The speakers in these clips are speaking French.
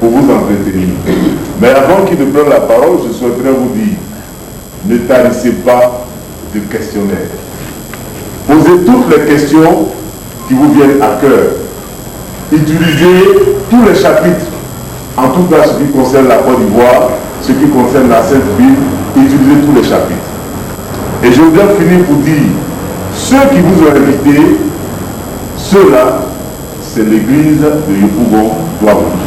pour vous entretenir. Mais avant qu'il ne prenne la parole, je souhaiterais vous dire, ne tarissez pas de questionnaire. Posez toutes les questions qui vous viennent à cœur. Utilisez tous les chapitres, en tout cas ce qui concerne la Côte d'Ivoire, ce qui concerne la Sainte Bible, utilisez tous les chapitres. Et je voudrais finir pour dire, ceux qui vous ont invité, ceux-là, c'est l'église de Yopougon Trois-Rouges.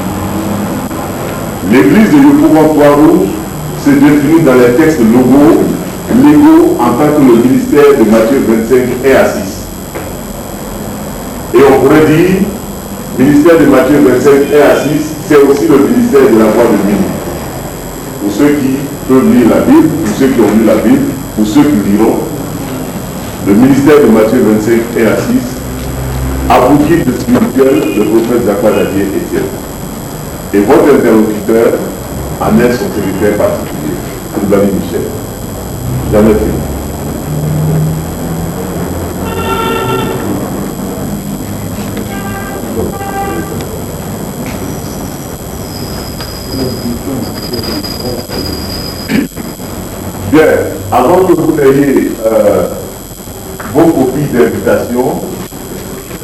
L'église de Yopougon Trois-Rouges se définit dans les textes légaux en tant que le ministère de Matthieu 25 est assis. Et on pourrait dire, ministère de Matthieu 25 est assis, c'est aussi le ministère de la voie de Mini. Pour ceux qui peuvent lire la Bible, pour ceux qui ont lu la Bible, pour ceux qui liront, le ministère de Matthieu 25 est assis, à vous guide spirituel, le prophète Zakwadadier Étienne. Et votre interlocuteur en est son secrétaire particulier, Koulibaly Michel. Jamais fini. Bien, avant que vous n'ayez vos copies d'invitation,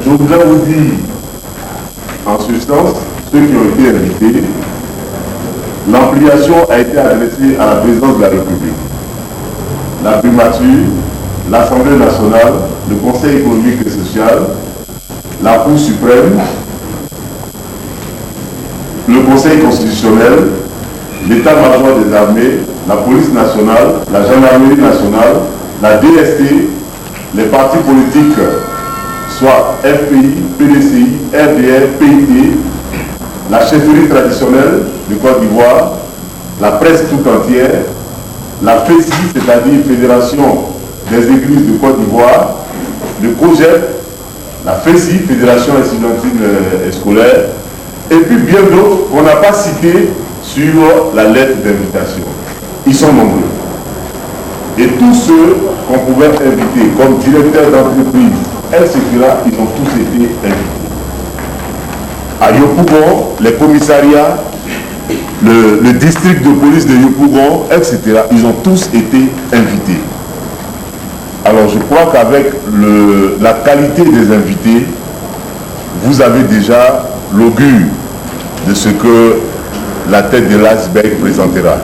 je voudrais vous dire, en substance, ceux qui ont été invités, l'ampliation a été adressée à la présidence de la République, la primature, l'Assemblée nationale, le Conseil économique et social, la Cour suprême, le Conseil constitutionnel, l'état-major des armées, la police nationale, la gendarmerie nationale, la DST, les partis politiques, soit FPI, PDCI, RDR, PIT, la chefferie traditionnelle du Côte d'Ivoire, la presse tout entière, la FESI, c'est-à-dire Fédération des Églises du Côte d'Ivoire, le COGEP, la FESI, Fédération estudiantine et scolaire, et puis bien d'autres qu'on n'a pas cités sur la lettre d'invitation. Ils sont nombreux. Et tous ceux qu'on pouvait inviter comme directeurs d'entreprise, etc., ils ont tous été invités. À Yopougon, les commissariats, le district de police de Yopougon, etc., ils ont tous été invités. Alors je crois qu'avec la qualité des invités, vous avez déjà l'augure de ce que la tête de l'iceberg présentera.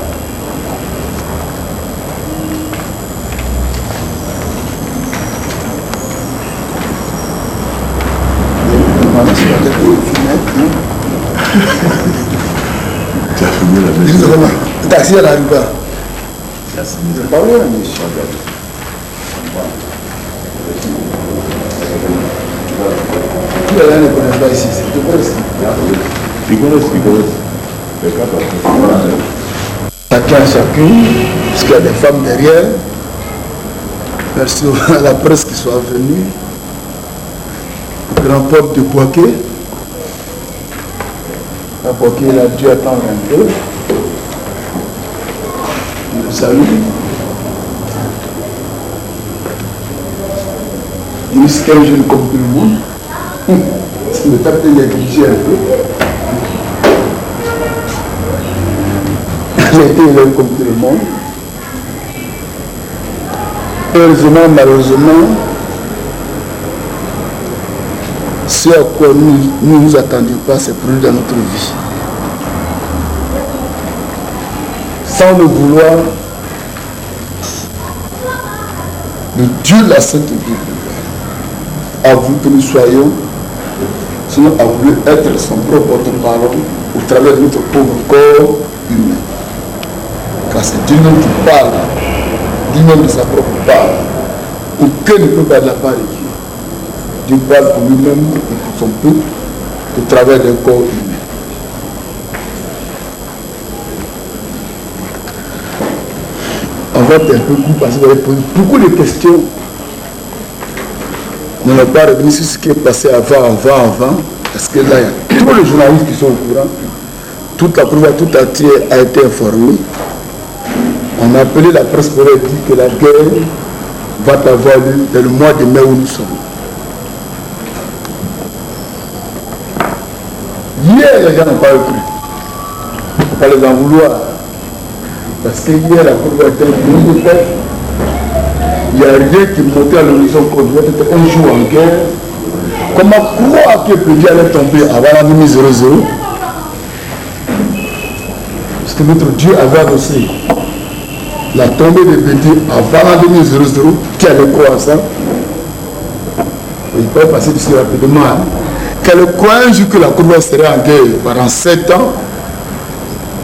Tu as fini la maison. Le taxi à la riba. C'est pas vrai, monsieur. Tout le monde ne connaît pas ici. Tu connais ça? Ils connaissent. Chacun, parce qu'il y a des femmes derrière. Merci à la presse qui soit venue. Grand peuple de Boaké. À Boaké, il a dû attendre un peu. Je vous salue. Il est un jeune comme tout le monde. C'est le temps de négliger un peu. J'ai été élève comme tout le monde. Heureusement, malheureusement, ce à quoi nous nous attendions pas, c'est produit dans notre vie. Sans le vouloir, le Dieu de la Sainte Bible a voulu que nous soyons, sinon a voulu être son propre porte-parole au travers de notre pauvre corps humain. Car c'est Dieu-même qui parle, lui-même de sa propre part. Aucun ne peut pas de la part de Dieu. Dieu parle pour lui-même et pour son peuple au travers d'un corps humain. On va être un peu court parce que vous avez posé beaucoup de questions. On n'a pas revenu sur ce qui est passé avant. Parce que là, il y a tous les journalistes qui sont au courant. Toute la presse, tout entier a été informé. On a appelé la presse pour leur dire que la guerre va avoir lieu dans le mois de mai où nous sommes. Hier, les gens n'ont pas cru. ne faut pas les en vouloir. Parce qu'il y a la Côte d'Ivoire était un pays de paix. Il n'y a rien qui montait à l'horizon qu'on doit être un jour en guerre. Comment croire que Bédi allait tomber avant l'an 2000? Parce que notre Dieu avait annoncé la tombée de Bédi avant l'an 2000. Qui allait croire ça? Il peut passer d'ici rapidement. Qu'elle croit un jour que la Côte d'Ivoire serait en guerre pendant 7 ans.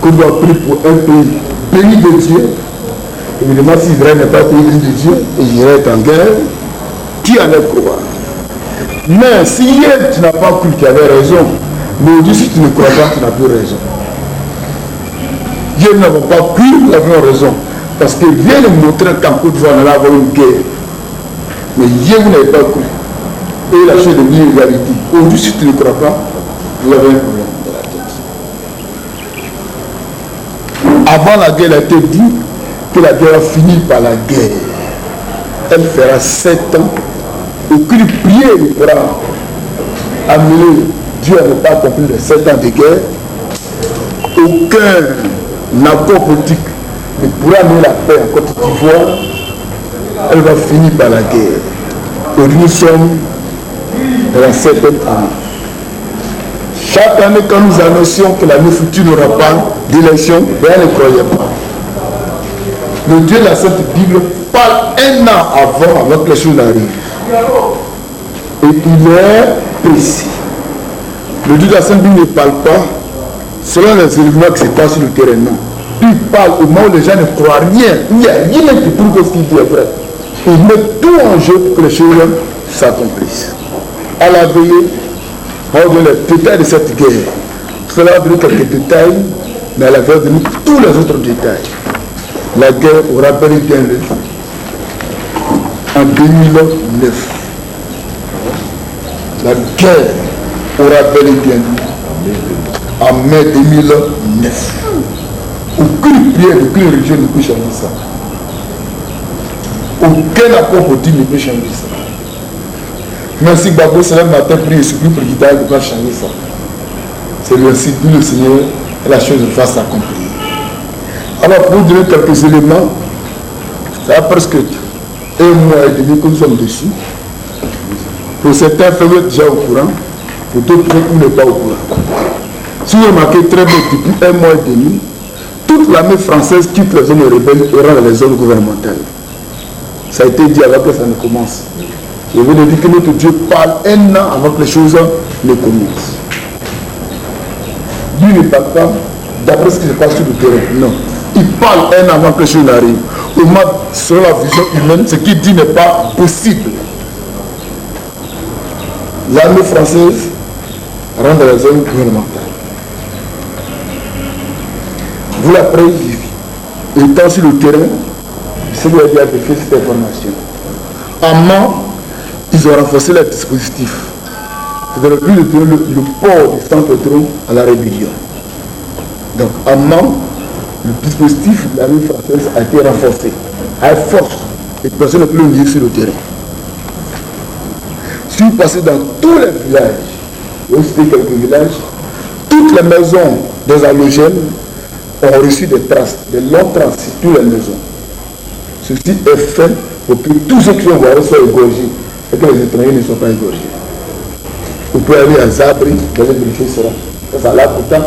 Côte d'Ivoire pris pour un pays béni de Dieu. Évidemment, si Israël n'est pas pays béni de Dieu, il irait être en guerre. Qui allait croire? Mais si hier tu n'as pas cru qu'il avait raison, mais aujourd'hui si tu ne crois pas, tu n'as plus raison. Hier nous n'avons pas cru, nous avions raison. Parce que rien ne montrait qu'en Côte d'Ivoire on allait avoir une guerre. Mais hier vous n'avez pas cru. Et la chose devient une réalité. Aujourd'hui si tu ne crois pas, vous avez un problème dans la tête. Avant la guerre, il a été dit que la guerre va finir par la guerre. Elle fera 7 ans. Aucune prière ne pourra amener Dieu à ne pas accomplir les 7 ans de guerre. Aucun accord politique ne pourra amener la paix en Côte d'Ivoire. Elle va finir par la guerre. Aujourd'hui, nous sommes dans la 7e année. Chaque année, quand nous annoncions que l'année future n'aura pas d'élection, rien ne croyait pas. Le Dieu de la Sainte Bible parle un an avant que les choses n'arrivent. Et il est précis. Le Dieu de la Sainte Bible ne parle pas selon les événements qui se passent sur le terrain. Non. Il parle au moment où les gens ne croient rien. Il n'y a rien qui prouve que ce qu'il dit est vrai. Il met tout en jeu pour que les choses s'accomplissent. À la veillée, on va donner les détails de cette guerre. Cela va donner quelques détails, mais elle va donner tous les autres détails. La guerre aura bel et bien lieu en 2009. La guerre aura bel et bien lieu en mai 2009. Aucune prière, aucune religion ne peut changer ça. Aucun accord politique ne peut changer ça. Même si Gbagbo se lève le matin, prie et supplie pour qu'il ne peut pas changer ça. C'est ainsi dit le Seigneur et la chose va s'accomplir. Alors pour vous donner quelques éléments, ça a presque 1 mois et demi que nous sommes dessus. Pour certains, vous êtes déjà au courant, pour d'autres, vous n'êtes pas au courant. Si vous remarquez très bien, depuis 1 mois et demi, toute l'armée française quitte les zones rebelles et rentre dans les zones gouvernementales. Ça a été dit avant que ça ne commence. Je vous dire que notre Dieu parle 1 an avant que les choses ne commencent. Dieu ne parle pas d'après ce qui se passe sur le terrain. Non. Il parle 1 an avant que les choses n'arrivent. Au moins, selon la vision humaine, ce qu'il dit n'est pas possible. L'armée française rentre dans les zones gouvernementales. Vous la preuve, étant sur le terrain, c'est vous avez fait cette information. En Mans, ils ont renforcé le dispositif. C'est le but de donner le port du centre pétrole à la rébellion. Donc, en Mans, le dispositif de l'armée française a été renforcé à force et personne ne peut le nier sur le terrain. Si vous passez dans tous les villages, vous citez quelques villages, toutes les maisons des halogènes ont reçu des traces, des longues traces sur toutes les maisons. Ceci est fait pour que tous ceux qui sont voilés soient égorgés et que les étrangers ne soient pas égorgés. Vous pouvez aller à Zabri, vous allez vérifier cela. Ça là, pourtant,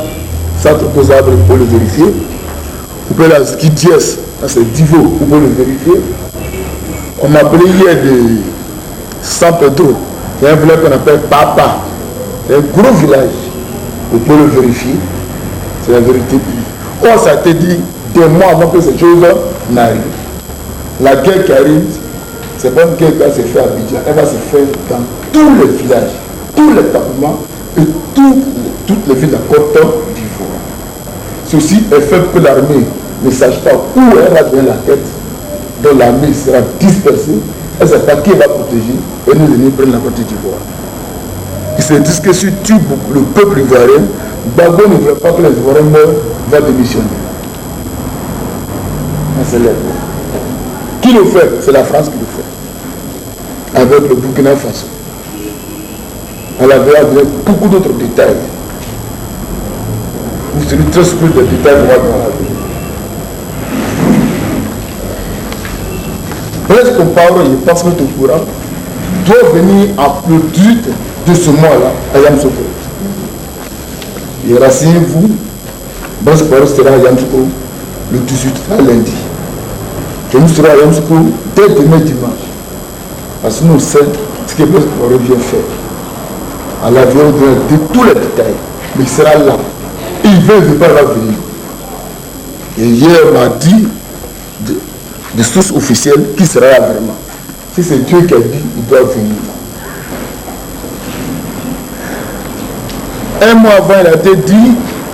centre pour Zabri, pour le vérifier. Vous pouvez aller à Skidies, ça c'est Divo, vous pouvez le vérifier. On m'a appelé hier de San Pedro. Il y a un village qu'on appelle Papa. C'est un gros village. Vous pouvez le vérifier. C'est la vérité. Or, ça a été dit des mois avant que ces choses n'arrivent. La guerre qui arrive, ce n'est pas une guerre qui va se faire à Abidjan. Elle va se faire dans tous les villages, tous les départements et toutes les villes de la Côte d'Ivoire. Ceci est fait pour que l'armée ne sache pas où elle va donner la tête, dont l'armée sera dispersée. Elle ne sait pas qui va protéger et nous ennemis prennent la Côte d'Ivoire. Ils se disent que si tu le peuple ivoirien, Gbagbo ne voulait pas que les Ivoiriens meurent, va démissionner. C'est l'air. Qui le fait? C'est la France qui le fait. Avec le Burkina Faso. Elle avait donné beaucoup d'autres détails. vous serez très surpris des détails de moi dans la vie. Blaise Compaoré, je pense que tu es au courant, doit venir en le 18 de ce mois-là à Yamoussoukro. Et rassurez-vous, Blaise Compaoré sera à Yamoussoukro le 18, à lundi. Et nous serons à Yamoussoukro dès demain dimanche. Parce que nous savons ce que Blaise Compaoré vient faire. À l'avion, de tous les détails. Mais il sera là. Et il veut pas venir. Et hier, on m'a dit de sources officielles qui sera là vraiment. Si c'est Dieu qui a dit, il doit venir. Un mois avant, il a été dit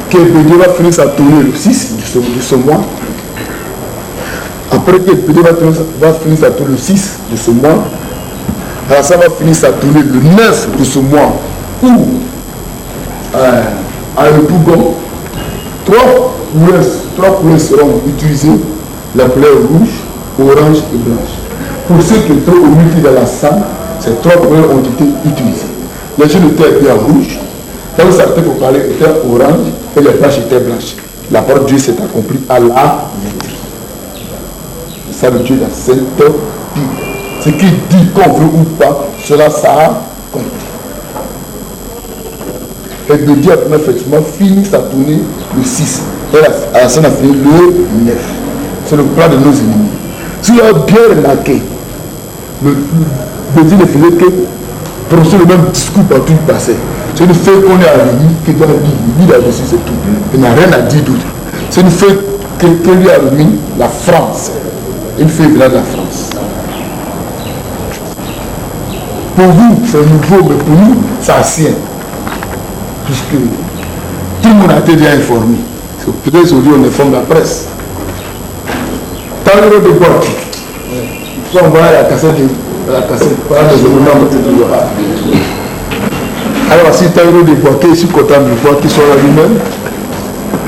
que Bédié va finir sa tournée le 6 de ce mois. Après que Bédié va finir sa tournée le 6 de ce mois, alors ça va finir sa tournée le 9 de ce mois. Où à Epougon, trois couleurs seront utilisées, la couleur rouge, orange et blanche. Pour ceux qui étaient au milieu de la salle, ces trois couleurs ont été utilisées. Les jeunes étaient en rouge, là où certains parler étaient orange et les blanches étaient blanches. La parole de Dieu s'est accomplie à la lettre. C'est ça le Dieu de la Sainte Bible. Ce qu'il dit qu'on veut ou pas, cela ça a compté. Et Bédié a effectivement fini sa tournée le 6. Et la scène a fini le 9. C'est le plan de nos ennemis. Si vous avez bien remarqué, Bédié ne faisait que prononcer le même discours partout où il passait. C'est une feuille qu'on est arrivé, qui doit dire, il dit là-dessus, c'est tout. Il n'a rien à dire d'autre. C'est une feuille que lui a remis la France. Une feuille venant de la France. Pour vous, c'est nouveau, mais pour nous, c'est ancien. Puisque tout le monde a été déjà informé. Peut-être aujourd'hui on informe la presse. Taïro de Boaki. Soit on va à la cassette, pas les événements de l'Europe. Alors si Taïro de Boaki, je suis content de voir qu'il soit là lui-même.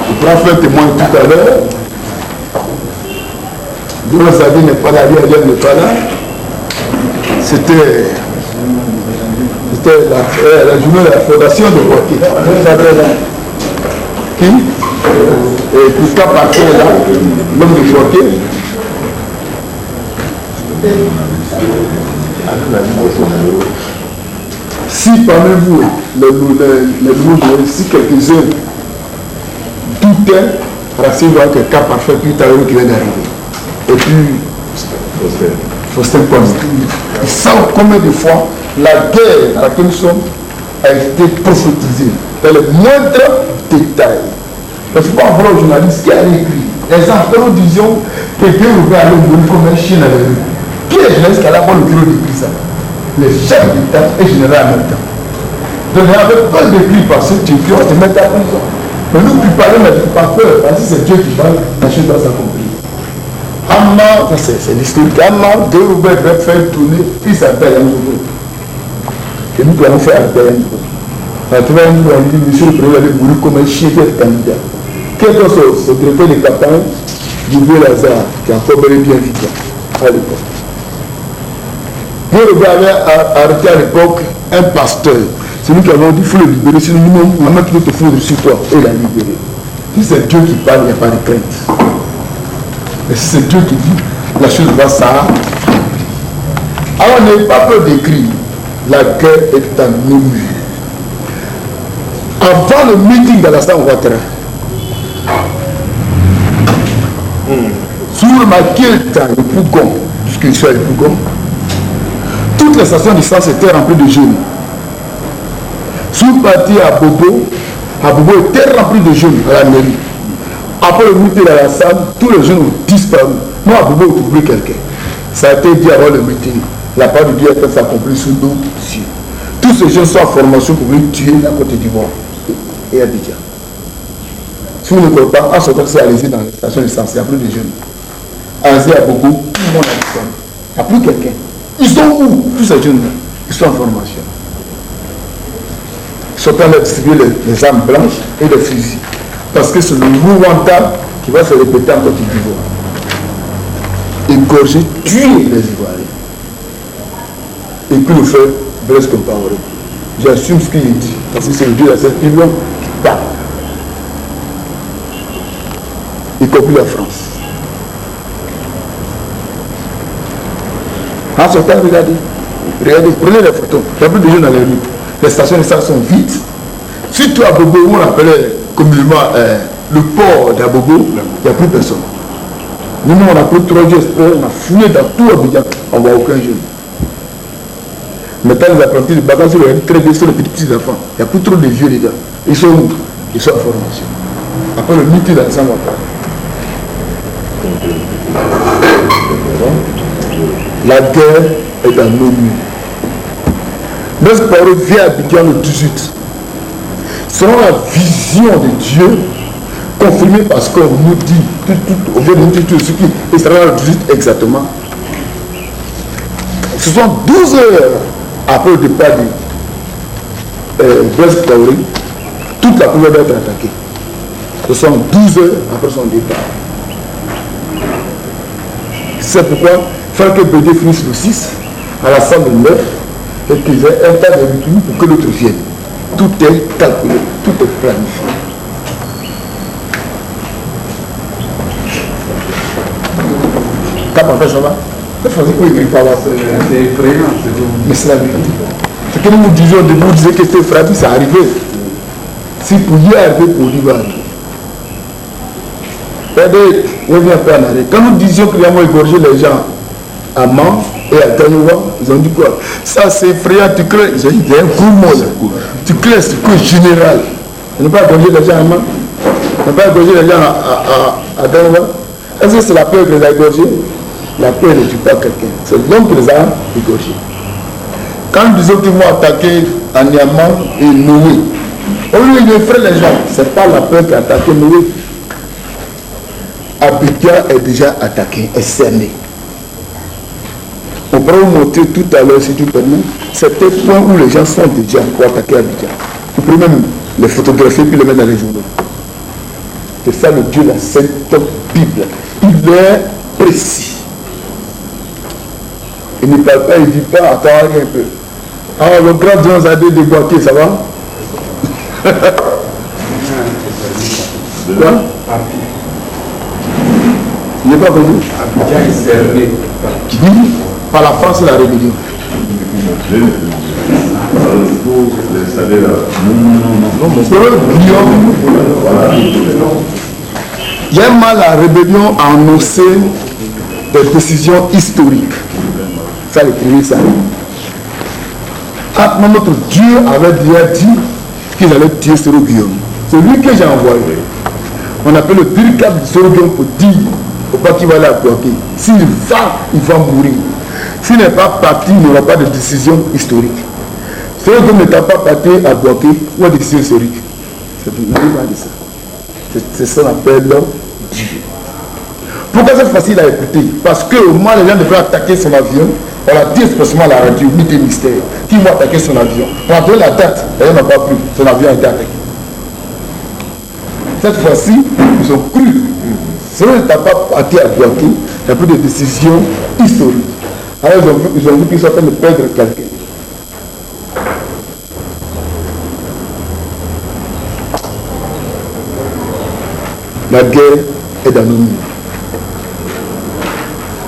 Il pourra faire témoin tout à l'heure. Doro Zabi n'est pas là, lui n'est pas là. C'était la journée de la fondation de Boaki. Qui et tout cas partout là, l'homme de Boaki. Si parmi vous, les nouveaux, si quelques-uns doutaient, Racine voit que cas parfait, puis Taïro qui vient d'arriver. Et puis, Faustin Pons. Ils savent combien de fois la guerre à laquelle nous sommes a été prophétisée dans les moindres détails. Parce qu'il faut en voir aux journalistes qui a écrit. Les enfants nous disions que Dieu ouvrait à l'homme comme un chien dans les rues. Qui est les journalistes qui allaient voir le bureau d'écrit ça? Les chefs d'État et généraux en même temps. Donc il n'y avait pas d'écrit parce que tu on te met à prison. Mais nous qui parlons, mais pas peur, parce que c'est Dieu qui parle, la chose doit s'accomplir. Amma, c'est l'historique. Amma, Dieu ouvrait va faire tourner, il s'appelle Yamoussoukro. Et nous allons faire appel à Yamoussoukro. Tu vas nous dire, monsieur le président allait mourir comme un chien qui est candidat. Quel que soit ce directeur de campagne, Didier Lazare, qui a encore bel et bien vivant à l'époque. Dieu avait arrêté à l'époque un pasteur. C'est nous qui avons dit, il faut le libérer, sinon nous, on va mettre notre foudre sur toi et la libérer. Si c'est Dieu qui parle, il n'y a pas de crainte. Mais si c'est Dieu qui dit, la chose va ça. Alors n'ayez pas peur d'écrire. La guerre est à nos murs. Avant le meeting de la salle Ouattara, si vous remarquez le temps, le Pougon, puisqu'il soit le Pougon, toutes les stations d'essence étaient remplies de jeunes. Si vous partiez à Bobo était rempli de jeunes à la mairie. Après le meeting de la salle, tous les jeunes ont disparu. Moi, à Bobo, j'ai oublié quelqu'un. Ça a été dit avant le meeting. La part du Dieu a s'accomplir sous nos yeux. Tous ces jeunes sont en formation pour venir tuer la Côte d'Ivoire et Abidjan. Si vous ne croyez pas, en sortant, c'est allez-y dans les stations d'essence, il n'y a plus de jeunes. Allez-y à Bobo, tout le monde a disparu. Il n'y a plus quelqu'un. Ils sont où, tous ces jeunes-là? Ils sont en formation. Ils sont en train de distribuer les armes blanches et les fusils. Parce que c'est le Rwanda qui va se répéter en Côte d'Ivoire. Égorger, tuer les Ivoiriens. Et puis le fait Blaise Compaoré. J'assume ce qu'il dit. Parce que c'est le Dieu de la Sainte Bible qui parle. y compris la France. En ce temps, regardez, prenez les photos. Il n'y a plus de gens dans les rues. Les stations d'essence sont vides. Surtout à Bobo, où on appelait communément le port d'Abobo, il n'y a plus personne. Nous, on a pris 3 jours, on a fouillé dans tout Abidjan, on ne voit aucun jeune. Maintenant, les apprentis de bagages, ils sont très bien sur les petits enfants. Il n'y a plus trop de vieux, les gars. Ils sont où? Ils sont en formation. Après le meeting, là, ça va pas. La guerre est dans nos nuits. Notre parole vient à Abidjan le 18. Selon la vision de Dieu, confirmée parce qu'on nous dit, on vient de nous dire tout ce qui est sera le 18 exactement. Ce sont 12 heures après le départ de Blaise Compaoré, toute la couleur doit être attaquée. Ce sont 12 heures après son départ. C'est pourquoi il fallait que BD finisse le 6 à la salle de 9 et qu'ils aient un tas de retour pour que l'autre vienne. Tout est calculé, tout est planifié. T'as pas fait ça va? C'est effrayant. Mais c'est la vérité. Ce que nous nous disions de vous disait que c'était frappé, c'est arrivé. Si vous pouviez arriver pour lui, regardez, reviens un peu en arrière. Quand nous disions qu'il y a égorgé les gens à Mans et à Gagnoua, ils ont dit quoi? Ça c'est effrayant, tu crées. Ils ont dit, il y a un coup de mot. Tu crées ce coup général. On n'a pas égorgé les gens à Mans. On n'a pas égorgé les gens à Gagnoua. Est-ce que c'est la peur que les a égorgés? La peur ne tue pas quelqu'un. C'est l'homme qui les a égorgés. Quand nous disons qu'ils vont attaquer à Niamey et Noé, au lieu de faire les gens, ce n'est pas la peur qui a attaqué Noé. Abidjan est déjà attaqué, est cerné. On pourra vous montrer tout à l'heure, si tu permets, c'était le point où les gens sont déjà pour attaquer Abidjan. Vous pouvez même les photographier puis les mettre dans les journaux. C'est ça le Dieu, la Sainte Bible. Il est précis. Il ne parle pas, il ne dit pas, attends un peu. Alors le grand Dieu nous a dit de Boaké, ça va? Quoi? Il n'est pas connu. Abidjan est cerné. Qui dit par la France et la rébellion. Il y a mal la rébellion à annoncer des décisions historiques. Ça, le premier, ça. Ah, notre Dieu avait déjà dit qu'ils allaient tuer Soro Guillaume. C'est lui que j'ai envoyé. On appelle le brigade de Soro Guillaume pour dire au pas qu'il va aller à Boaké. S'il va, il va mourir. S'il n'est pas parti, il n'y aura pas de décision historique. Soro Guillaume n'étant pas parti à Boaké, ou à décision historique. C'est ça qu'on appelle Dieu. Pourquoi c'est facile à écouter? Parce que au moins les gens devaient attaquer son avion. On a dit expressément à la radio, mythe et mystère, qui vont attaquer son avion. On a donné la date, et on n'a pas pris. Son avion a été attaqué. Cette fois-ci, ils ont cru. Si on n'était pas parti à Boaké, il n'y a plus de décision historique. Alors ils ont vu qu'ils sont en train de perdre quelqu'un. La guerre est dans nos mains.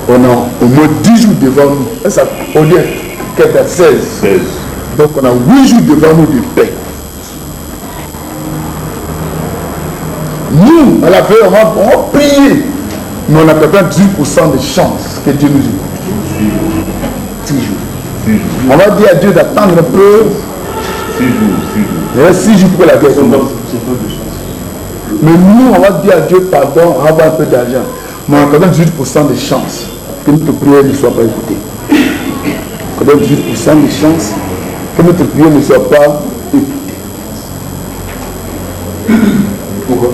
On a au moins 10 jours devant nous. Ça, on est quelqu'un 16. Donc on a 8 jours devant nous de paix. Nous, à la paix, on va prier. Mais on a peut-être 10% de chance que Dieu nous écoute. 6 jours. On va dire à Dieu d'attendre un peu. 6 jours. Il y a 6 jours pour que la guerre commence. Mais nous, on va dire à Dieu pardon, on va avoir un peu d'argent. Mais on a quand même 18% de chance que notre prière ne soit pas écoutée. On a 18% de chance que notre prière ne soit pas écoutée. Pourquoi?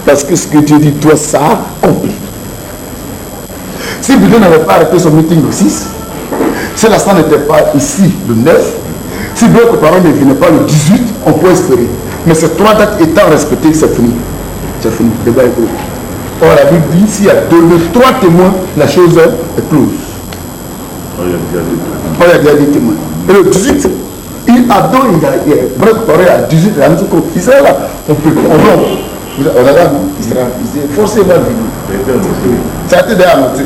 Parce que ce que Dieu dit, toi, ça a accompli. Si Dieu n'avait pas arrêté son meeting le 6, si la salle n'était pas ici le 9, si Dieu Compaoré ne venait pas le 18, on peut espérer. Mais ces 3 dates étant respectées, c'est fini. C'est fini. Le débat est clos. Or, la Bible dit, s'il y a 3 témoins, la chose est close. Or, il y a déjà des témoins. Et le 18, il a donc, Compaoré à 18, il a dit qu'il là, on peut, On a là, non? Il est forcément venu. Ça a été d'ailleurs annoncé,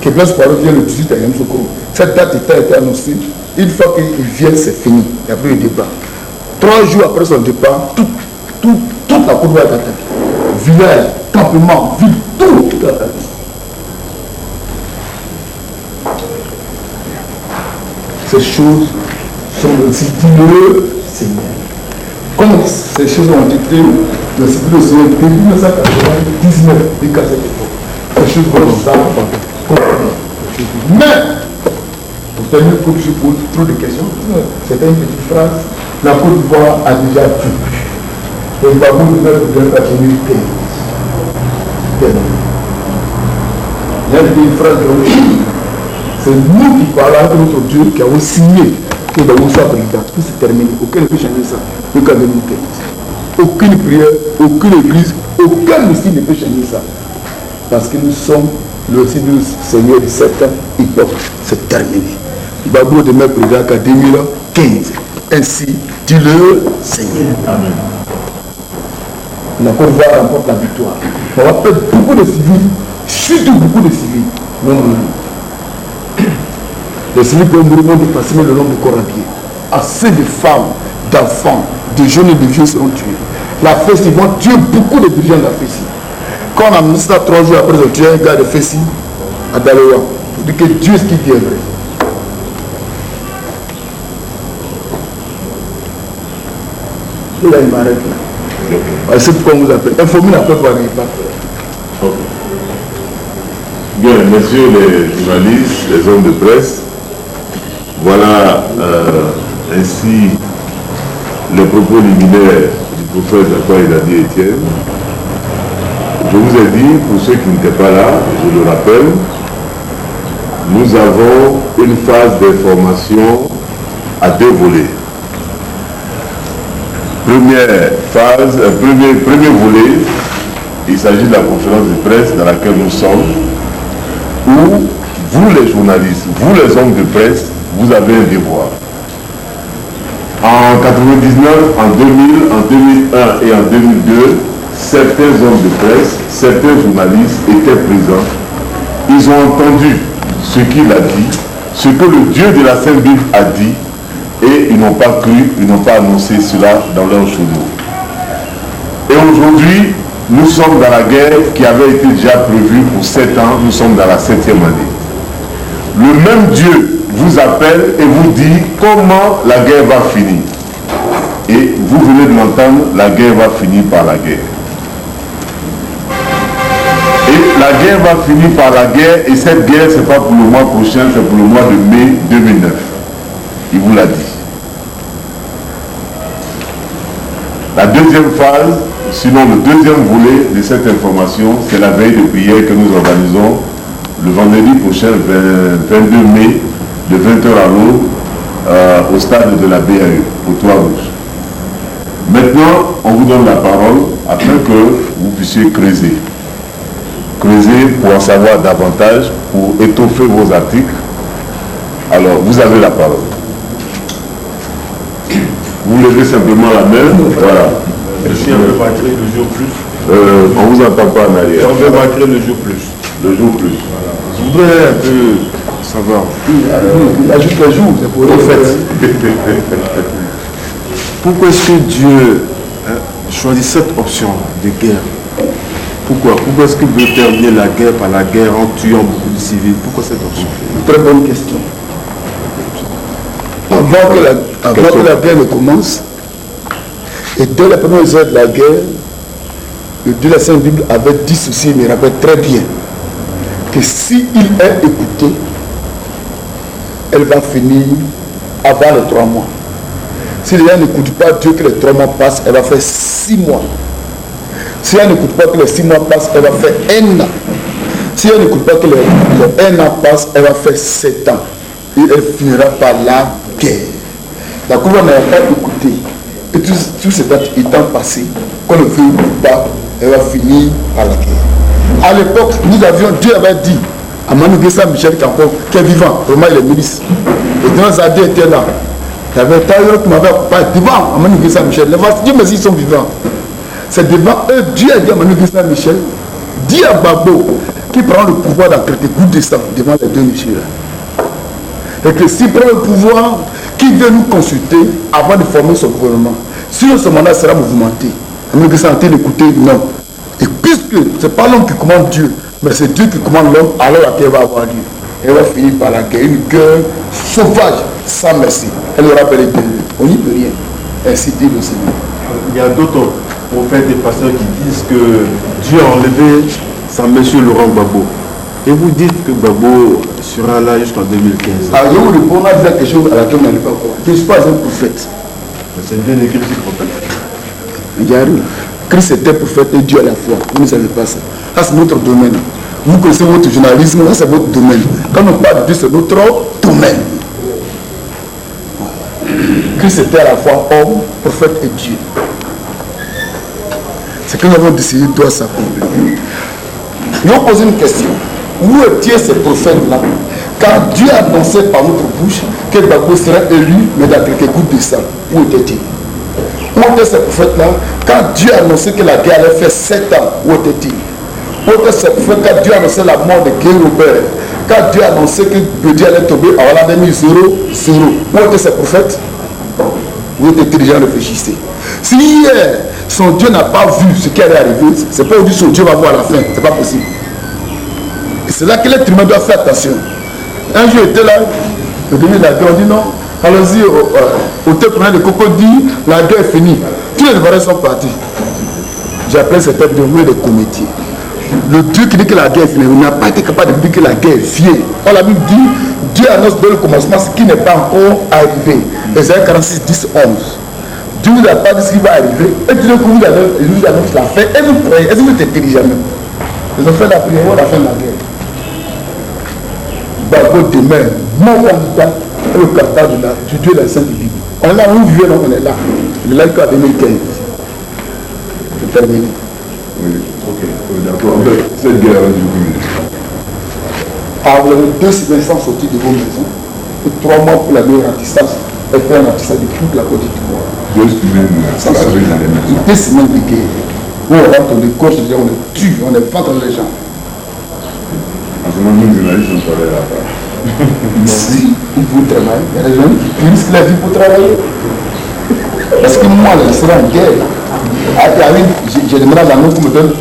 que Blaise Poirot vient le 18 à Yamoussoukro. Cette date était annoncée. Une fois qu'il vient, c'est fini. Il n'y a plus de débat. 3 jours après son départ, toute la cour va être attaquée. Village, campement, ville, tout est attaqué. Ces choses sont aussi le Seigneur. Comme ces choses ont été le Seigneur depuis 1999, jusqu'à cette époque. Ces choses vont nous apprendre. Mais, pour terminer, comme je pose trop de questions, c'était une petite phrase. La Côte d'Ivoire a déjà vu. Le Babou de notre gouvernement a tenu terminé. Il y a une phrase de c'est nous qui parlons avec notre Dieu qui avons signé que Babou soit président. Tout c'est terminé. Aucun ne peut changer ça. Jusqu'à 2015. Aucune prière, aucune église, aucun messie ne peut changer ça. Parce que nous sommes le Seigneur de cette époque. C'est terminé. Babou demeure président qu'à 2015. Ainsi dit le Seigneur. Amen. La Côte d'Ivoire remporte la victoire. On va perdre beaucoup de civils, surtout beaucoup de civils. Non. Les civils peuvent mourir dépasser le nombre de corps à pied. Assez de femmes, d'enfants, de jeunes et de vieux seront tués. La Fessie vont tuer beaucoup de dirigeants de la Fessie. Quand on a annoncé ça 3 jours après, ils ont tué un gars de Fessie à Daloa. Pour dire que Dieu est ce qu'il dit est vrai. Et là, il m'arrête là. C'est pourquoi on vous appelle. Informer la peuple pas. Bien, messieurs les journalistes, les hommes de presse, voilà ainsi les propos liminaires du prophète Akwa-Idadi Etienne. Je vous ai dit, pour ceux qui n'étaient pas là, je le rappelle, nous avons une phase d'information à 2 volets. Première phase, premier volet, il s'agit de la conférence de presse dans laquelle nous sommes, où vous les journalistes, vous les hommes de presse, vous avez un devoir. En 99, en 2000, en 2001 et en 2002, certains hommes de presse, certains journalistes étaient présents. Ils ont entendu ce qu'il a dit, ce que le Dieu de la Sainte Bible a dit, et ils n'ont pas cru, ils n'ont pas annoncé cela dans leur chaudeau. Et aujourd'hui, nous sommes dans la guerre qui avait été déjà prévue pour 7 ans, nous sommes dans la 7e année. Le même Dieu vous appelle et vous dit comment la guerre va finir. Et vous venez de l'entendre, la guerre va finir par la guerre. Et la guerre va finir par la guerre, et cette guerre, ce n'est pas pour le mois prochain, c'est pour le mois de mai 2009. Il vous l'a dit. La deuxième phase, sinon le deuxième volet de cette information, c'est la veille de prière que nous organisons le vendredi prochain, 22 mai, de 20h à l'aube, au stade de la BAE, au Toit-Rouge. Maintenant, on vous donne la parole afin que vous puissiez creuser. Creuser pour en savoir davantage, pour étoffer vos articles. Alors, vous avez la parole. Vous levez simplement la main, voilà. Si on veut vaincre le jour plus. On ne vous entend pas en arrière. Si on veut vaincre le jour plus. Le jour plus. Voilà. Je voudrais un peu savoir. Il ajoute le jour, c'est pour En fait, pourquoi est-ce que Dieu choisit cette option de guerre? Pourquoi est-ce qu'il veut terminer la guerre par la guerre en tuant beaucoup de civils? Pourquoi cette option? Très bonne question. Avant que la guerre ne commence, et dès la première heure de la guerre, le Dieu de la Sainte Bible avait dit ceci, il me rappelle très bien, que s'il est écouté, elle va finir avant les 3 mois. Si les gens n'écoutent pas Dieu que les 3 mois passent, elle va faire 6 mois. Si elle n'écoute pas que les 6 mois passent, elle va faire 1 an. Si elle n'écoute pas que les 1 an passe, elle va faire 7 ans. Et elle finira par la guerre. La couronne n'a pas écouté. Et tout cet étant passé, qu'on ne veut pas, elle va finir par la guerre. À l'époque, Dieu avait dit à Manu Gessa Michel qui est vivant, vraiment il est ministre. Et dans Zadé était là. Il y avait Taillot qui m'avait pas devant à Manu Gessa Michel. Dieu merci, ils sont vivants. C'est devant eux, Dieu a dit à Manu Christian Michel, dit à Gbagbo, qui prend le pouvoir dans quelques gouttes de sang devant les deux messieurs. Et que s'il prend le pouvoir, qui veut nous consulter avant de former son gouvernement? Si ce mandat sera mouvementé, Manu Christian a dit d'écouter, non. Et puisque ce n'est pas l'homme qui commande Dieu, mais c'est Dieu qui commande l'homme, alors la guerre va avoir lieu. Elle va finir par la guerre, une guerre sauvage, sans merci. Elle aura appelé Dieu. On n'y peut rien. Ainsi dit le Seigneur. Il y a d'autres prophètes et pasteurs qui disent que Dieu a enlevé sa monsieur Laurent Gbagbo. Et vous dites que Gbagbo sera là jusqu'en 2015. Alors je vous réponds à quelque chose à laquelle on n'allait pas croire. Je ne suis pas un prophète. C'est bien écrit ce prophète. Regardez, Christ était prophète et Dieu à la fois. Vous ne savez pas ça. Ça c'est notre domaine. Vous connaissez votre journalisme, ça c'est votre domaine. Quand on parle de Dieu, c'est notre domaine. Christ était à la fois homme, prophète et Dieu. Ce que nous avons décidé doit s'accomplir. Nous avons posé une question. Où étaient ces prophètes-là quand Dieu a annoncé par notre bouche que Gbagbo serait élu, mais dans quelques gouttes de sang? Où était-il? Où étaient ces prophètes-là quand Dieu a annoncé que la guerre allait faire 7 ans? Où était-il? Où étaient ces prophètes quand Dieu a annoncé la mort de Guy Robert? Quand Dieu a annoncé que Bédi allait tomber en l'an 2000, où étaient ces prophètes? Vous êtes intelligent, réfléchissez. Si hier, son Dieu n'a pas vu ce qui allait arriver, c'est pas aujourd'hui son Dieu va voir la fin. C'est pas possible. Et c'est là que l'être humain doit faire attention. Un jour, il était là, le demi de la guerre, on dit non, allons-y au témoin de Coco dit, la guerre est finie. Tous les devoirs sont partis. J'appelle cet homme de vous des comédiens. Le Dieu qui dit que la guerre est finie, il n'a pas été capable de dire que la guerre est finie. On l'a Bible dit, Dieu annonce dès le commencement ce qui n'est pas encore arrivé. Ésaïe 46, 10, 11. Dieu ne vous a pas dit ce qui va arriver. Et Dieu vous annonce la fin. Et vous croyez, est-ce que vous êtes intelligent même? Ils ont fait la prière, la fin de la guerre. Gbagbo demain, mon candidat, le candidat du Dieu de la Sainte Bible. On est là, où vivons, on est là. Le live en 2015. C'est terminé. Oui, ok, d'accord. En fait, cette guerre a duré. Alors, vous avez 2 semaines sans sortir de vos maisons, et 3 mois pour la meilleure ratissage, et faire un ratissage de toute la Côte d'Ivoire. 2 semaines sans sortir dans les maisons. 2 semaines de guerre. Où on rentre, on décoche, on les tue, on les vend dans les gens. En ce moment, nous, journalistes, on travaille là-bas. Si vous travaillez, il y a des gens qui risquent la vie pour travailler. Parce que moi, je serai en guerre. J'ai demandé à la nôtre qu'on me donne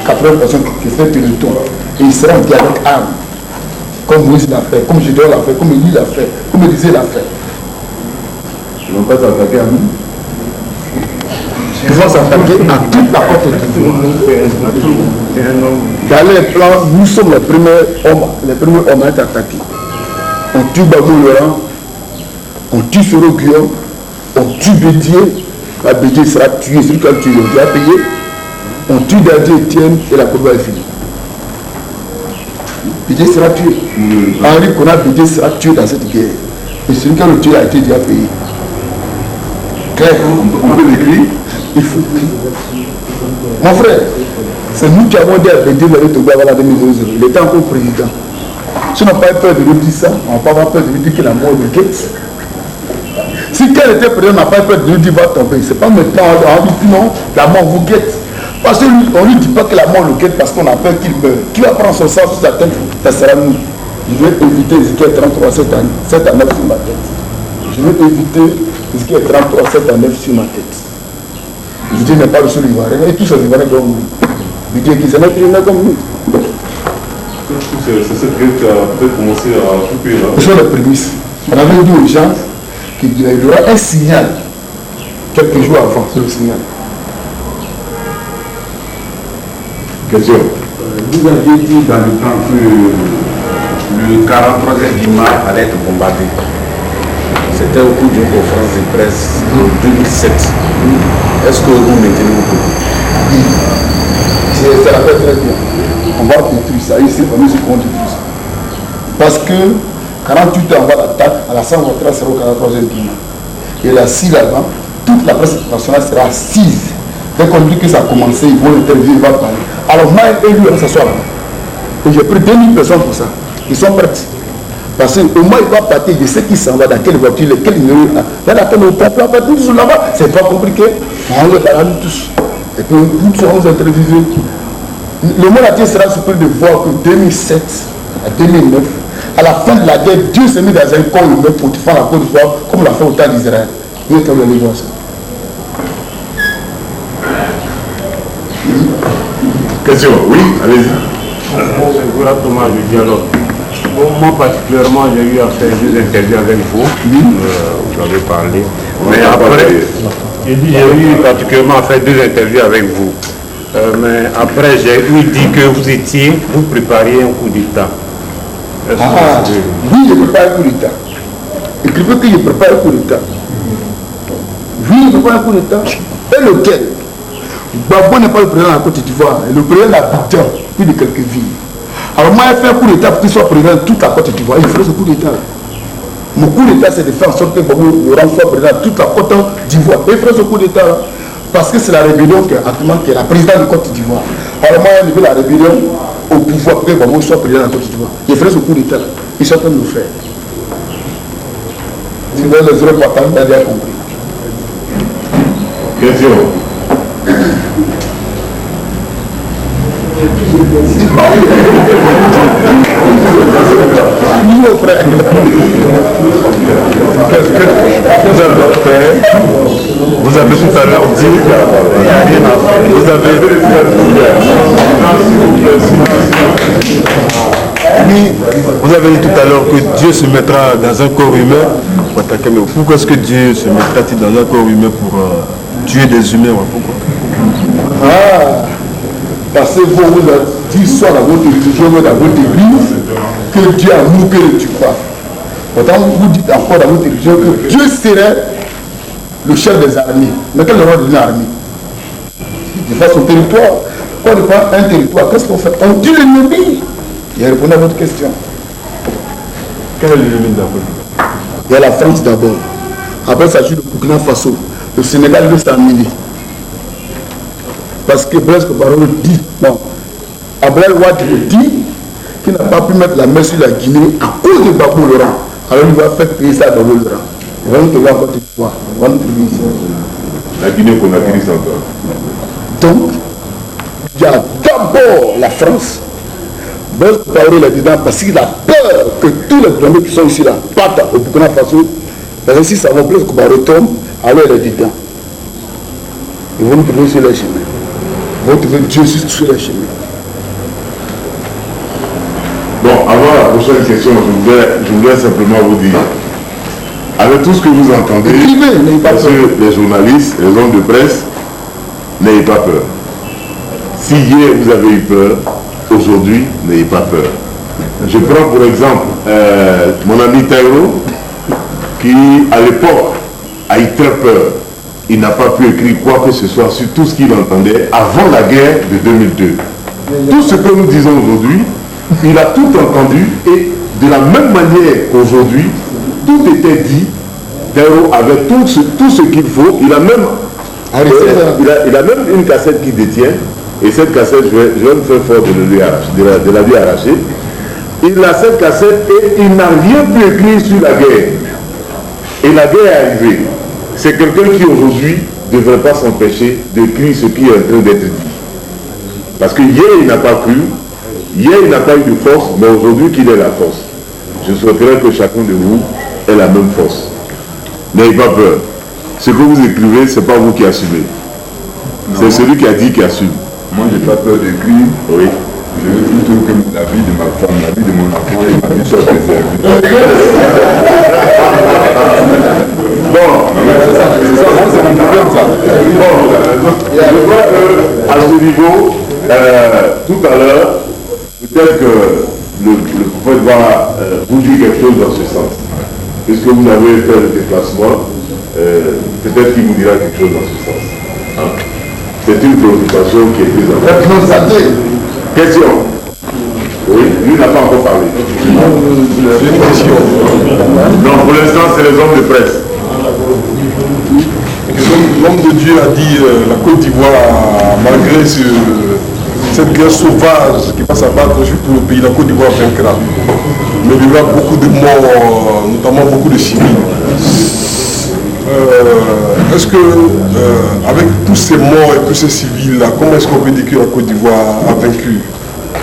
80 personnes qui fait le tour. Et il sera en guerre avec armes. Comme Moïse l'a fait, comme Gédéon l'a fait, comme Élie l'a fait, comme Élisée l'a fait. Ils ne vont pas s'attaquer à nous. Ils vont s'attaquer à toute la Côte d'Ivoire. Dans les plans, nous sommes les premiers hommes à être attaqués. On tue Gbagbo Laurent, on tue Soro Guillaume, on tue Bédier. La Bédier sera tué, celui qui a tué, il va payer. On tue Dadier Etienne et la Côte d'Ivoire est finie. Bédier sera tué. Henri Konan Bédier sera tué dans cette guerre. Et celui qui a le tué a été déjà payé. Claire. On peut l'écrire. Il faut écrire. Mon frère, c'est nous qui avons dit à Bédier d'aller tomber avant la 2012. Il était encore président. Si on n'a pas eu peur de lui dire ça, on n'a pas avoir peur de lui dire que la mort le guette. Si quelqu'un était président, on n'a pas eu peur de lui dire va tomber. Ce n'est pas maintenant, on dit non, la mort vous guette. Parce qu'on ne lui dit pas que la mort le guette parce qu'on a peur qu'il meure. Qui va prendre son sang sur sa tête? Ça sera nous. Je vais éviter Ézéchiel 33, 7 à 9 sur ma tête. Je vais éviter Ézéchiel 33, 7 à 9 sur ma tête. Je dis n'est pas le seul Ivoirien. Et tous les Ivoiriens comme nous. Je dis qu'ils sont des comme nous. C'est cette guerre qui a peut-être commencé à couper là. Ce sont les prémices. On avait dit aux gens qu'il y aura un signal quelques jours avant, c'est le signal. Question. Vous aviez dit dans le temps que le 43e Guimard allait être bombardé. C'était au cours d'une conférence de presse en 2007. Est-ce que vous maintenez vos propos? Oui. Ça la fait très bien. On va détruire ça. Ici, on nous qu'on détruit ça. Parce que 48 ans avant l'attaque, à la 123 sera au 43e Guimard. Et là, si là-bas, toute la presse internationale sera assise. Dès qu'on dit que ça a commencé, ils vont intervenir, ils vont parler. Alors moi et lui, on s'assoit là. Et j'ai pris 2000 personnes pour ça. Ils sont prêts. Parce qu'au moins il va partir, je sais qui s'en va, dans quelle voiture, quel numéro. Là, on va tous là-bas, c'est pas compliqué. On va parler tous. Et puis nous serons interviewés. Le monde entier sera surpris de voir que 2007 à 2009, à la fin de la guerre, Dieu s'est mis dans un corps humain pour défendre la Côte d'Ivoire comme l'a fait au temps d'Israël. Vous êtes allé voir ça. Question, oui, allez-y. Voilà comment je dialogue. Bon, moi particulièrement, j'ai eu à faire des interviews avec vous. Vous avez parlé. Mais après, j'ai eu particulièrement à faire 2 interviews avec vous. Mais après, j'ai eu dit que vous prépariez un coup d'État. Oui, je prépare un coup d'État. Écrivez que je prépare un coup d'État. Oui, je prépare un coup d'État. Et lequel? Gbagbo n'est pas le président de la Côte d'Ivoire, le président d'Abidjan, plus de quelques villes. Alors moi, j'ai fait un coup d'État pour qu'il soit président de toute la Côte d'Ivoire. Il ferait ce coup d'État. Mon coup d'État, c'est de faire en sorte que Gbagbo soit président de toute la Côte d'Ivoire. Il ferait ce coup d'État parce que c'est la rébellion qui est la présidente de Côte d'Ivoire. Alors moi, j'ai levé la rébellion au pouvoir pour que Gbagbo soit président de la Côte d'Ivoire. Il ferait ce coup d'État. Ils sont en train de le faire. Si vous avez les autres partages, vous avez bien compris. Question. Vous avez tout à l'heure dit, vous avez dit tout à l'heure que Dieu se mettra dans un corps humain pour attaquer. Mais pourquoi est-ce que Dieu se mettra-t-il dans un corps humain pour tuer des humains? Pourquoi? Parce que vous avez dit soit dans votre religion, dans votre église, que Dieu a nous que ne tue pas. Pourtant, vous dites encore dans votre religion que Dieu serait le chef des armées. Mais quel est le rôle d'une armée? Il fait son territoire. Quand on prend un territoire, qu'est-ce qu'on fait? On tue l'ennemi. Il a répondu à votre question. Quel est l'ennemi de la Côte? Il y a la France d'abord. Après, ça joue le Burkina Faso. Le Sénégal veut s'amener. Parce que Blaise Compaoré dit, non, Abdoulaye Wade dit qu'il n'a pas pu mettre la main sur la Guinée à cause de Gbagbo Laurent. Alors il va faire payer ça à Gbagbo Laurent. Il va nous trouver en Côte d'Ivoire. Il va nous trouver ici. La Guinée-Conakry encore. Donc, il y a d'abord la France. Blaise Compaoré est dedans parce qu'il a peur que tous les premiers qui sont ici là partent au Burkina Faso. Parce que si ça va, Blaise Compaoré tombe, alors il est dedans. Ils vont nous trouver sur les chemins. Ils vont trouver Dieu sur les chemins. Bon, avant la prochaine question, je voudrais simplement vous dire, avec tout ce que vous entendez, parce que les journalistes, les hommes de presse, n'ayez pas peur. Si hier vous avez eu peur, aujourd'hui, n'ayez pas peur. Je prends pour exemple mon ami Taïro, qui à l'époque a eu très peur. Il n'a pas pu écrire quoi que ce soit sur tout ce qu'il entendait avant la guerre de 2002. Tout ce que nous disons aujourd'hui, il a tout entendu et de la même manière qu'aujourd'hui, tout était dit. Taïro avait tout ce qu'il faut. Il a même une cassette qu'il détient. Et cette cassette, je vais me faire fort de la lui arracher. Il a cette cassette et il n'a rien pu écrire sur la guerre. Et la guerre est arrivée. C'est quelqu'un qui aujourd'hui ne devrait pas s'empêcher d'écrire ce qui est en train d'être dit. Parce que hier il n'a pas cru, hier il n'a pas eu de force, mais aujourd'hui qu'il ait la force. Je souhaiterais que chacun de vous ait la même force. N'ayez pas peur. Ce que vous écrivez, ce n'est pas vous qui assumez. C'est celui qui a dit qui assume. Moi, je n'ai pas peur d'écrire. Oui. Je veux plutôt que la vie de ma femme, la vie de mon enfant et ma vie soient préservées. Bon, c'est mon problème, ça. Je crois qu'à ce niveau, tout à l'heure, peut-être que le prophète va vous dire quelque chose dans ce sens. Puisque vous avez fait le déplacement, peut-être qu'il vous dira quelque chose dans ce sens. Hein? C'est une préoccupation qui est prise en compte. Question. Oui, lui n'a pas encore parlé. J'ai une question. Non, pour l'instant, c'est les hommes de presse. L'homme de Dieu a dit la Côte d'Ivoire, malgré cette guerre sauvage qui va s'abattre sur tout le pays, la Côte d'Ivoire vaincra. Mais il y aura beaucoup de morts, notamment beaucoup de civils. Est-ce que, avec tous ces morts et tous ces civils-là, comment est-ce qu'on peut dire que la Côte d'Ivoire a vaincu?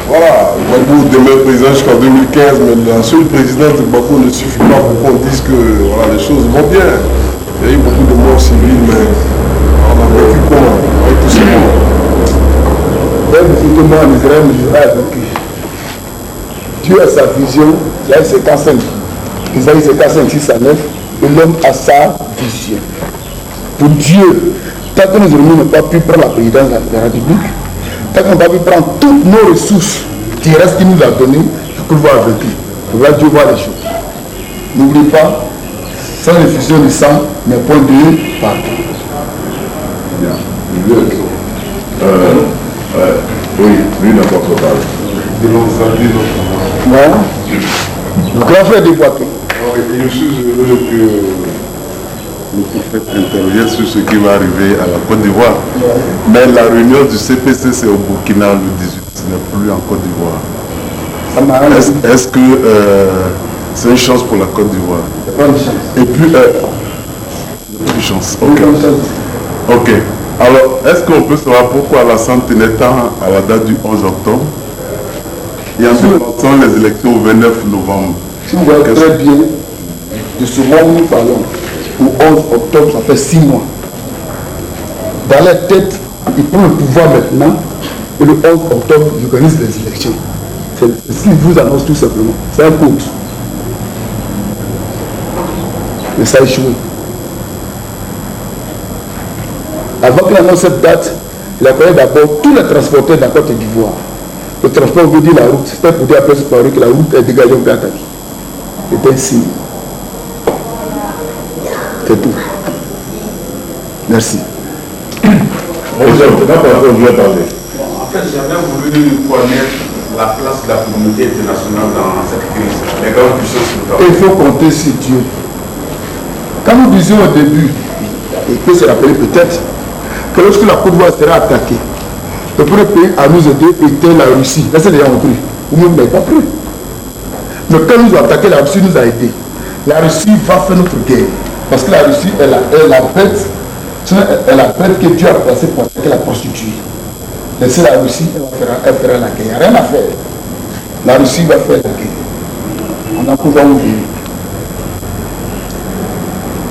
Voilà, Gbagbo demeure président jusqu'en 2015, mais la seule présidence de Gbagbo ne suffit pas pour qu'on dise que voilà, les choses vont bien. Il y a eu beaucoup de morts civiles, mais on a vaincu comment avec tous ces morts? En Israël, il a vaincu. Dieu a sa vision, il a eu ses 45. Isaïe c'est 45, 6 à 9, et l'homme a sa vision. Pour Dieu, tant que nous n'avons pas pu prendre la présidence de la République, tant qu'on n'a pas pu prendre toutes nos ressources terrestres qu'il nous a données, il faut voir avec lui. Il faut Dieu voir les choses. N'oubliez pas, sans effusion du sang, n'est point de pardon. Bien. Oui, lui n'a pas parlé. Non. Le grand frère des Boiteux. Je suis heureux que le prophète intervienne sur ce qui va arriver à la Côte d'Ivoire. Mais la réunion du CPC, c'est au Burkina le 18, ce n'est plus en Côte d'Ivoire. Est-ce que c'est une chance pour la Côte d'Ivoire? Pas une chance. Et puis, une chance. Ok. Alors, est-ce qu'on peut savoir pourquoi Alassane tenait tant à la date du 11 octobre et en déplaçant les élections au 29 novembre? Si vous voyez très bien, de ce moment où nous parlons, au 11 octobre, ça fait 6 mois. Dans la tête, il prend le pouvoir maintenant, et le 11 octobre, il organise les élections. C'est ce qu'il vous annonce tout simplement. C'est un code. Mais ça a échoué. Avant qu'il annonce cette date, il a connu d'abord tous les transporteurs de la Côte d'Ivoire. Le transport veut dire la route. C'était pour dire après ce que la route est dégagée, on peut attaquer. C'était un signe. C'est tout. Merci. En fait, j'avais voulu connaître la place de la communauté internationale dans cette crise. Les grandes puissances notamment. Il faut compter sur Dieu. Quand nous disions au début, il peut se rappeler peut-être, que lorsque la Côte d'Ivoire sera attaquée, le premier pays à nous aider était la Russie. Là, c'est déjà compris. Vous ne m'avez pas pris. Mais quand nous avons attaqué, la Russie nous a aidés. La Russie va faire notre guerre. Parce que la Russie est la bête, que Dieu a placée pour attaquer la prostituée. Laissez la Russie, elle fera la guerre. Il n'y a rien à faire. La Russie va faire la guerre. On a pouvoir ouvrir.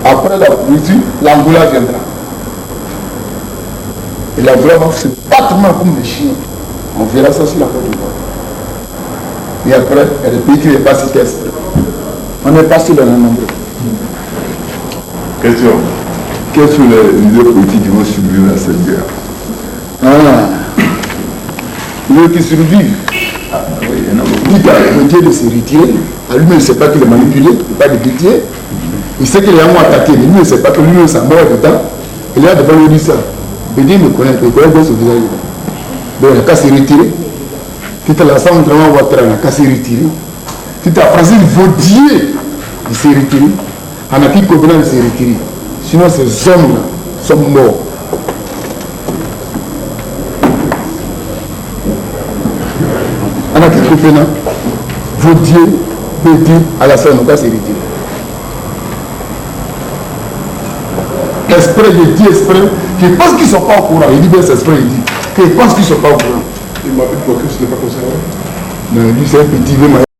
Après la Russie, l'Angola viendra. Et l'Angola va se battre comme des chiens. On verra ça sur la Côte d'Ivoire. Et après, il y a des pays qui ne pas citer exprès. On n'est pas sur le nombre. question. Quels sont les leaders politiques qui vont survivre à cette guerre? Ceux qui survivent. Il a Dieu de se retirer. Lui-même ne sait pas qu'il est manipulé, il n'est pas de pitié. Il sait que les gens vont attaquer, mais lui ne sait pas que lui-même s'en mort dedans. Il est là devant lui dit ça. Bédier me connaît, il connaît bien ce visage. Donc il a qu'à se retirer. Tu as l'ensemble de Ouattara, il a qu'à se retirer. Tu as Francis Vaudier, il s'est retiré. Anaki Kobina, il s'est retiré. Sinon ces hommes-là sont morts. Anaki Kobina, Vaudier, Bédier, Alassane, il a qu'à se retirer. Exprès, je dis exprès, je pense qu'ils ne sont pas au courant. Il dit bien c'est exprès, il dit. Je pense qu'ils ne sont pas au courant. Il m'a dit quoi que ce n'est pas concerné. Non, lui c'est un petit,